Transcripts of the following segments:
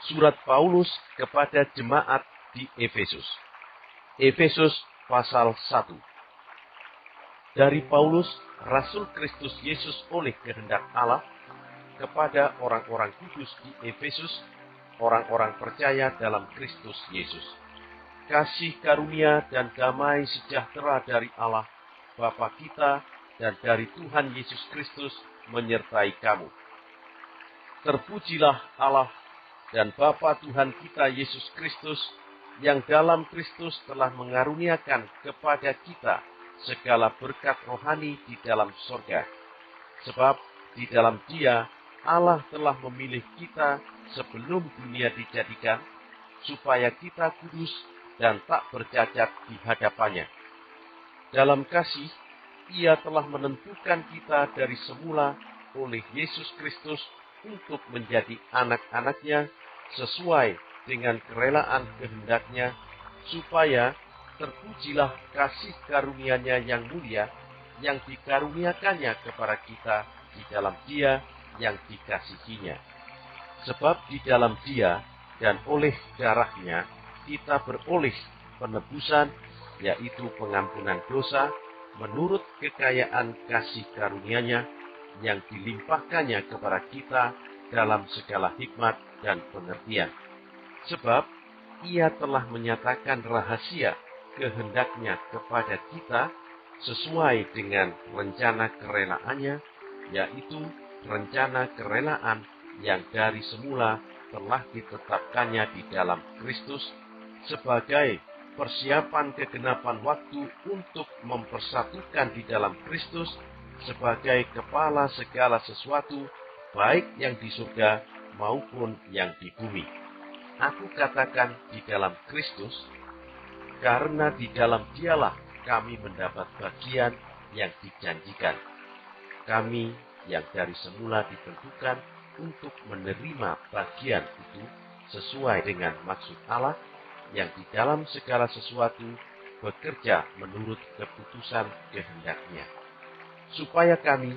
Surat Paulus kepada jemaat di Efesus. Efesus pasal 1. Dari Paulus, Rasul Kristus Yesus oleh kehendak Allah, kepada orang-orang kudus di Efesus, orang-orang percaya dalam Kristus Yesus. Kasih karunia dan damai sejahtera dari Allah, Bapa kita, dan dari Tuhan Yesus Kristus menyertai kamu. Terpujilah Allah dan Bapa Tuhan kita Yesus Kristus, yang dalam Kristus telah mengaruniakan kepada kita segala berkat rohani di dalam sorga. Sebab di dalam Dia Allah telah memilih kita sebelum dunia dijadikan, supaya kita kudus dan tak bercacat di hadapannya. Dalam kasih, Ia telah menentukan kita dari semula oleh Yesus Kristus untuk menjadi anak-anaknya sesuai dengan kerelaan kehendak-Nya, supaya terpujilah kasih karunia-Nya yang mulia, yang dikaruniakannya kepada kita di dalam Dia yang dikasihinya. Sebab di dalam Dia dan oleh darah-Nya kita beroleh penebusan, yaitu pengampunan dosa, menurut kekayaan kasih karunia-Nya yang dilimpahkannya kepada kita dalam segala hikmat dan pengertian. Sebab Ia telah menyatakan rahasia kehendak-Nya kepada kita sesuai dengan rencana kerelaannya, yaitu rencana kerelaan yang dari semula telah ditetapkannya di dalam Kristus sebagai persiapan kegenapan waktu untuk mempersatukan di dalam Kristus sebagai kepala segala sesuatu, baik yang di surga maupun yang di bumi. Aku katakan di dalam Kristus, karena di dalam Dialah kami mendapat bagian yang dijanjikan. Kami yang dari semula ditentukan untuk menerima bagian itu sesuai dengan maksud Allah yang di dalam segala sesuatu bekerja menurut keputusan kehendak-Nya. Supaya kami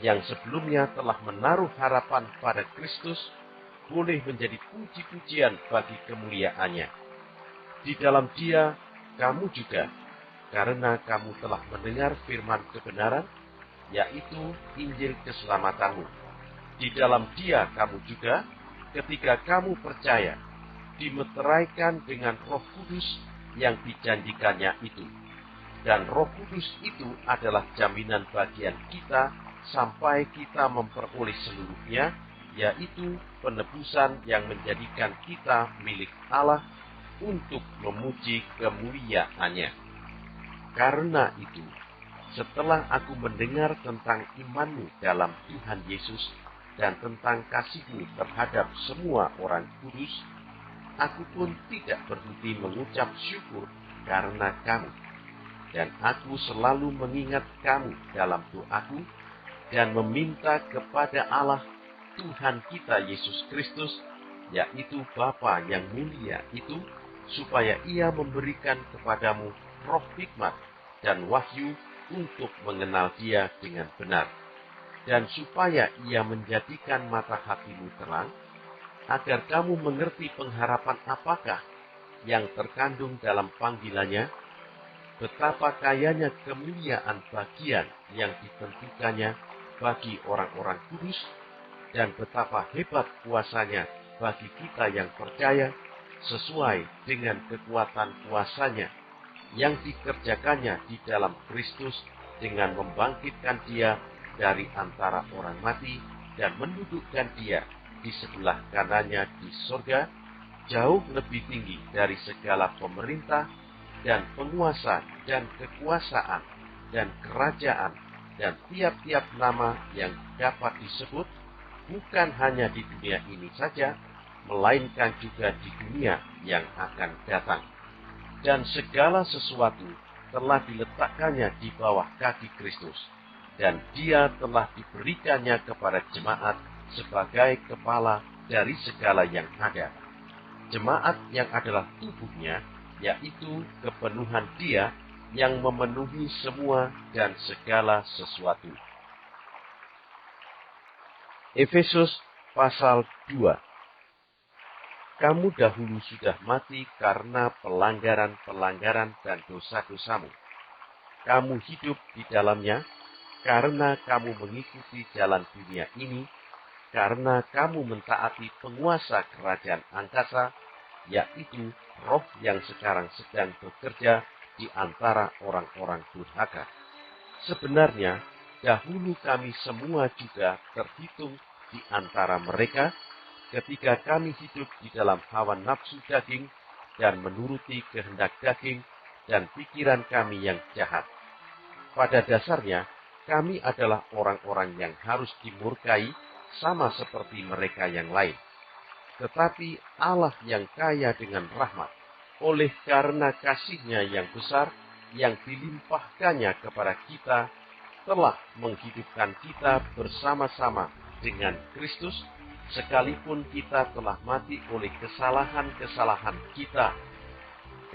yang sebelumnya telah menaruh harapan pada Kristus boleh menjadi puji-pujian bagi kemuliaan-Nya. Di dalam Dia kamu juga, karena kamu telah mendengar firman kebenaran, yaitu Injil keselamatanmu. Di dalam Dia kamu juga, ketika kamu percaya, dimeteraikan dengan Roh Kudus yang dijanjikannya itu. Dan Roh Kudus itu adalah jaminan bagian kita sampai kita memperoleh seluruhnya, yaitu penebusan yang menjadikan kita milik Allah untuk memuji kemuliaan-Nya. Karena itu, setelah aku mendengar tentang imanmu dalam Tuhan Yesus dan tentang kasihmu terhadap semua orang kudus, aku pun tidak berhenti mengucap syukur karena kamu. Dan aku selalu mengingat kamu dalam doaku dan meminta kepada Allah Tuhan kita Yesus Kristus, yaitu Bapa yang mulia itu, supaya Ia memberikan kepadamu roh hikmat dan wahyu untuk mengenal Dia dengan benar, dan supaya Ia menjadikan mata hatimu terang, agar kamu mengerti pengharapan apakah yang terkandung dalam panggilannya, betapa kayanya kemuliaan bagian yang ditentukannya bagi orang-orang kudus, dan betapa hebat kuasanya bagi kita yang percaya, sesuai dengan kekuatan kuasanya yang dikerjakannya di dalam Kristus dengan membangkitkan Dia dari antara orang mati dan mendudukkan Dia di sebelah kanannya di sorga, jauh lebih tinggi dari segala pemerintah dan penguasa dan kekuasaan dan kerajaan dan tiap-tiap nama yang dapat disebut, bukan hanya di dunia ini saja, melainkan juga di dunia yang akan datang. Dan segala sesuatu telah diletakkannya di bawah kaki Kristus, dan Dia telah diberikannya kepada jemaat sebagai kepala dari segala yang ada. Jemaat yang adalah tubuhnya, yaitu kepenuhan Dia yang memenuhi semua dan segala sesuatu. Efesus pasal 2. Kamu dahulu sudah mati karena pelanggaran-pelanggaran dan dosa-dosamu. Kamu hidup di dalamnya karena kamu mengikuti jalan dunia ini, karena kamu mentaati penguasa kerajaan angkasa, yaitu roh yang sekarang sedang bekerja di antara orang-orang durhaka. Sebenarnya, dahulu kami semua juga terhitung di antara mereka ketika kami hidup di dalam hawa nafsu daging dan menuruti kehendak daging dan pikiran kami yang jahat. Pada dasarnya, kami adalah orang-orang yang harus dimurkai sama seperti mereka yang lain. Tetapi Allah yang kaya dengan rahmat, oleh karena kasih-Nya yang besar, yang dilimpahkannya kepada kita, telah menghidupkan kita bersama-sama dengan Kristus, sekalipun kita telah mati oleh kesalahan-kesalahan kita.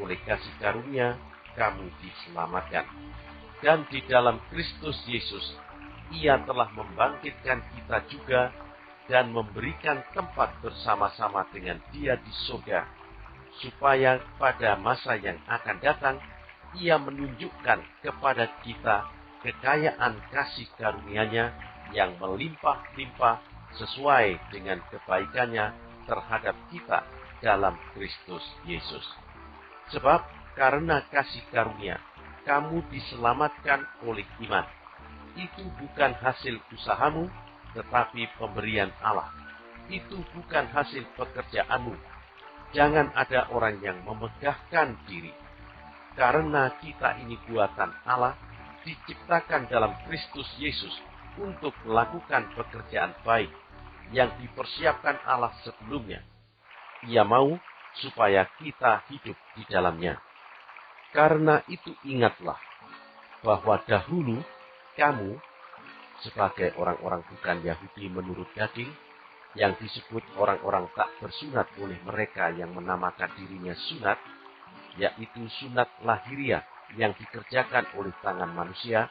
Oleh kasih karunia, kamu diselamatkan. Dan di dalam Kristus Yesus, Ia telah membangkitkan kita juga dan memberikan tempat bersama-sama dengan Dia di surga, supaya pada masa yang akan datang, Ia menunjukkan kepada kita kekayaan kasih karunia-Nya yang melimpah-limpah sesuai dengan kebaikan-Nya terhadap kita dalam Kristus Yesus. Sebab karena kasih karunia, kamu diselamatkan oleh iman. Itu bukan hasil usahamu, tetapi pemberian Allah. Itu bukan hasil pekerjaanmu. Jangan ada orang yang memegahkan diri. Karena kita ini buatan Allah, diciptakan dalam Kristus Yesus untuk melakukan pekerjaan baik yang dipersiapkan Allah sebelumnya. Ia mau supaya kita hidup di dalamnya. Karena itu ingatlah bahwa dahulu kamu sebagai orang-orang bukan Yahudi menurut daging, yang disebut orang-orang tak bersunat oleh mereka yang menamakan dirinya sunat, yaitu sunat lahiriah yang dikerjakan oleh tangan manusia,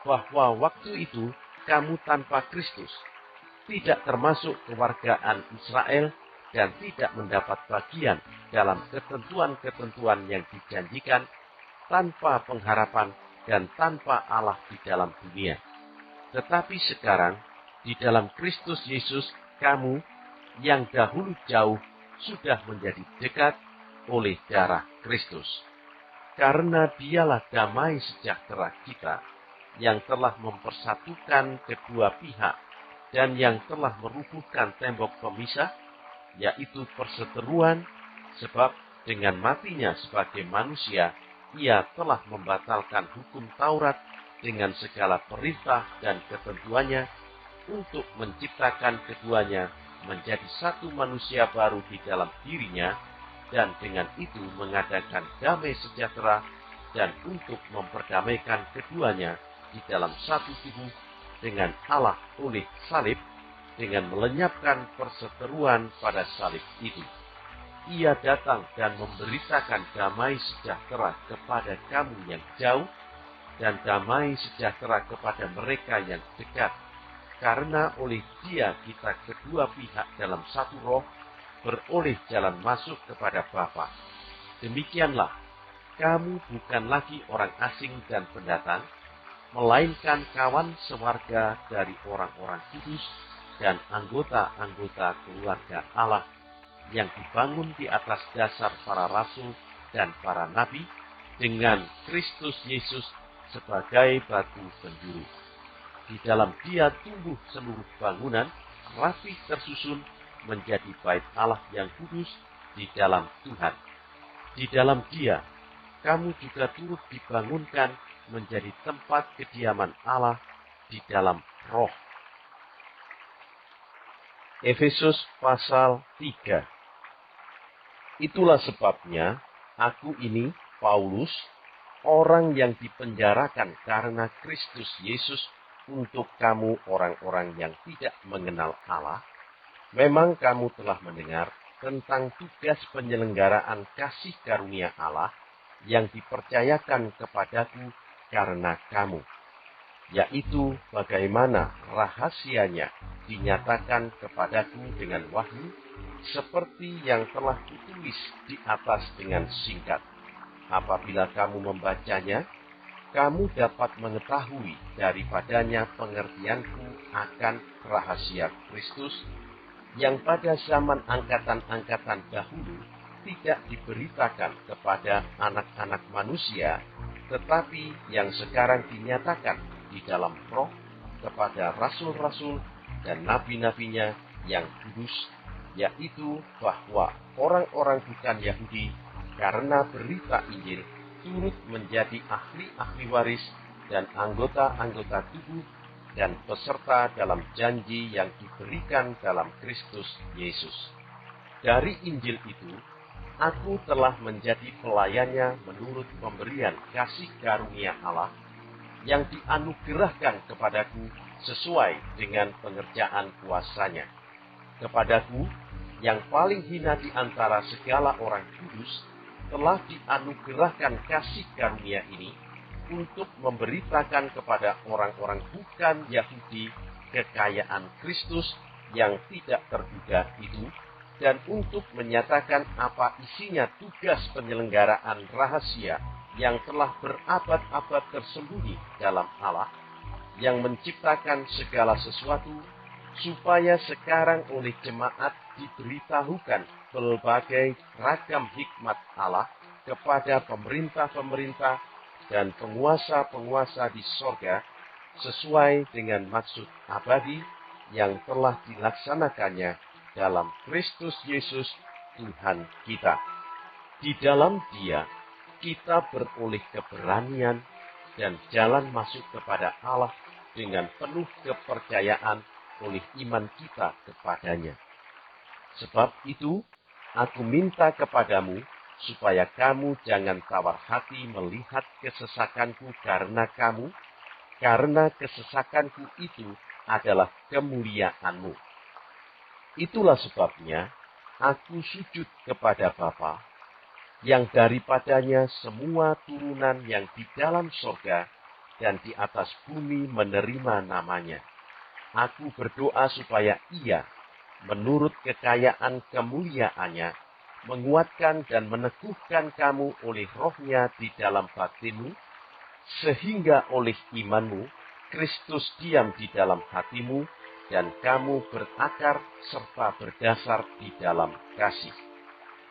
bahwa waktu itu kamu tanpa Kristus, tidak termasuk kewargaan Israel, dan tidak mendapat bagian dalam ketentuan-ketentuan yang dijanjikan, tanpa pengharapan dan tanpa Allah di dalam dunia. Tetapi sekarang, di dalam Kristus Yesus, kamu yang dahulu jauh sudah menjadi dekat oleh darah Kristus. Karena Dialah damai sejahtera kita, yang telah mempersatukan kedua pihak dan yang telah merubuhkan tembok pemisah, yaitu perseteruan, sebab dengan matinya sebagai manusia, Ia telah membatalkan hukum Taurat dengan segala perintah dan ketentuannya untuk menciptakan keduanya menjadi satu manusia baru di dalam dirinya, dan dengan itu mengadakan damai sejahtera dan untuk memperdamaikan keduanya di dalam satu tubuh dengan Allah oleh salib, dengan melenyapkan perseteruan pada salib itu. Ia datang dan memberitakan damai sejahtera kepada kamu yang jauh dan damai sejahtera kepada mereka yang dekat. Karena oleh Dia kita kedua pihak dalam satu roh beroleh jalan masuk kepada Bapa. Demikianlah, kamu bukan lagi orang asing dan pendatang, melainkan kawan sewarga dari orang-orang kudus dan anggota-anggota keluarga Allah yang dibangun di atas dasar para rasul dan para nabi, dengan Kristus Yesus sebagai batu penjuru. Di dalam Dia tumbuh seluruh bangunan, rapi tersusun menjadi bait Allah yang kudus di dalam Tuhan. Di dalam Dia, kamu juga turut dibangunkan menjadi tempat kediaman Allah di dalam Roh. Efesus pasal 3. Itulah sebabnya aku ini, Paulus, orang yang dipenjarakan karena Kristus Yesus untuk kamu orang-orang yang tidak mengenal Allah. Memang kamu telah mendengar tentang tugas penyelenggaraan kasih karunia Allah yang dipercayakan kepadaku karena kamu. yaitu bagaimana rahasianya dinyatakan kepadaku dengan wahyu, seperti yang telah kutulis di atas dengan singkat. Apabila kamu membacanya, kamu dapat mengetahui daripadanya pengertianku akan rahasia Kristus, yang pada zaman angkatan-angkatan dahulu tidak diberitakan kepada anak-anak manusia, tetapi yang sekarang dinyatakan di dalam Roh kepada rasul-rasul dan nabi-nabinya yang kudus, yaitu bahwa orang-orang bukan Yahudi karena berita Injil turut menjadi ahli-ahli waris dan anggota-anggota tubuh dan peserta dalam janji yang diberikan dalam Kristus Yesus. Dari Injil itu, aku telah menjadi pelayannya menurut pemberian kasih karunia Allah yang dianugerahkan kepadaku sesuai dengan pengerjaan kuasanya. Kepadaku, yang paling hina di antara segala orang kudus, telah dianugerahkan kasih karunia ini untuk memberitakan kepada orang-orang bukan Yahudi kekayaan Kristus yang tidak terduga itu, dan untuk menyatakan apa isinya tugas penyelenggaraan rahasia yang telah berabad-abad tersembunyi dalam Allah, yang menciptakan segala sesuatu, supaya sekarang oleh jemaat diberitahukan berbagai ragam hikmat Allah kepada pemerintah-pemerintah dan penguasa-penguasa di sorga, sesuai dengan maksud abadi yang telah dilaksanakannya dalam Kristus Yesus Tuhan kita. Di dalam Dia, kita beroleh keberanian dan jalan masuk kepada Allah dengan penuh kepercayaan oleh iman kita kepadanya. Sebab itu, aku minta kepadamu, supaya kamu jangan tawar hati melihat kesesakanku karena kesesakanku itu adalah kemuliaanmu. Itulah sebabnya aku sujud kepada Bapa, yang daripadanya semua turunan yang di dalam sorga dan di atas bumi menerima namanya. Aku berdoa supaya Ia, menurut kekayaan kemuliaannya, menguatkan dan meneguhkan kamu oleh Roh-Nya di dalam batinmu, sehingga oleh imanmu Kristus diam di dalam hatimu, dan kamu berakar serta berdasar di dalam kasih.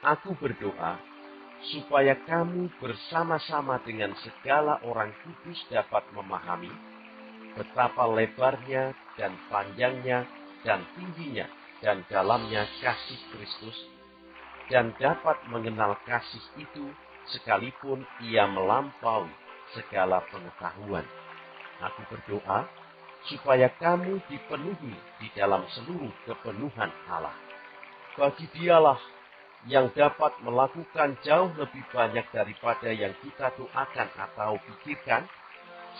Aku berdoa supaya kamu bersama-sama dengan segala orang kudus dapat memahami betapa lebarnya dan panjangnya dan tingginya dan dalamnya kasih Kristus, dan dapat mengenal kasih itu sekalipun ia melampaui segala pengetahuan. Aku berdoa supaya kamu dipenuhi di dalam seluruh kepenuhan Allah. Bagi Dialah yang dapat melakukan jauh lebih banyak daripada yang kita doakan atau pikirkan,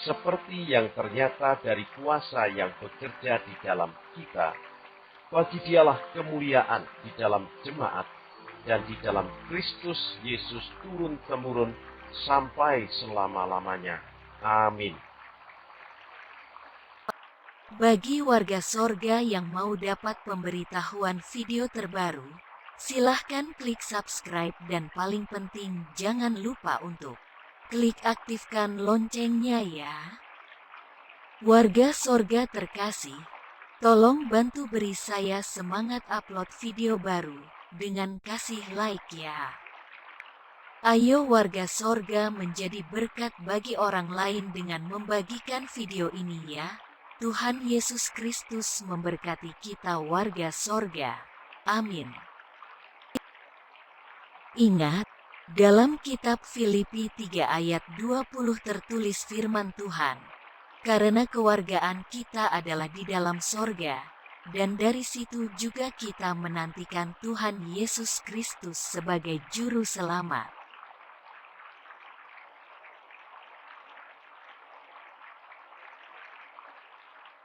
seperti yang ternyata dari kuasa yang bekerja di dalam kita. Bagi Dialah kemuliaan di dalam jemaat dan di dalam Kristus Yesus turun-temurun sampai selama-lamanya. Amin. Bagi warga sorga yang mau dapat pemberitahuan video terbaru, silahkan klik subscribe dan paling penting jangan lupa untuk klik aktifkan loncengnya ya. Warga sorga terkasih, tolong bantu beri saya semangat upload video baru dengan kasih like ya. Ayo warga sorga menjadi berkat bagi orang lain dengan membagikan video ini ya. Tuhan Yesus Kristus memberkati kita warga sorga. Amin. Ingat, dalam kitab Filipi 3 ayat 20 tertulis firman Tuhan, karena kewargaan kita adalah di dalam sorga, dan dari situ juga kita menantikan Tuhan Yesus Kristus sebagai Juru Selamat.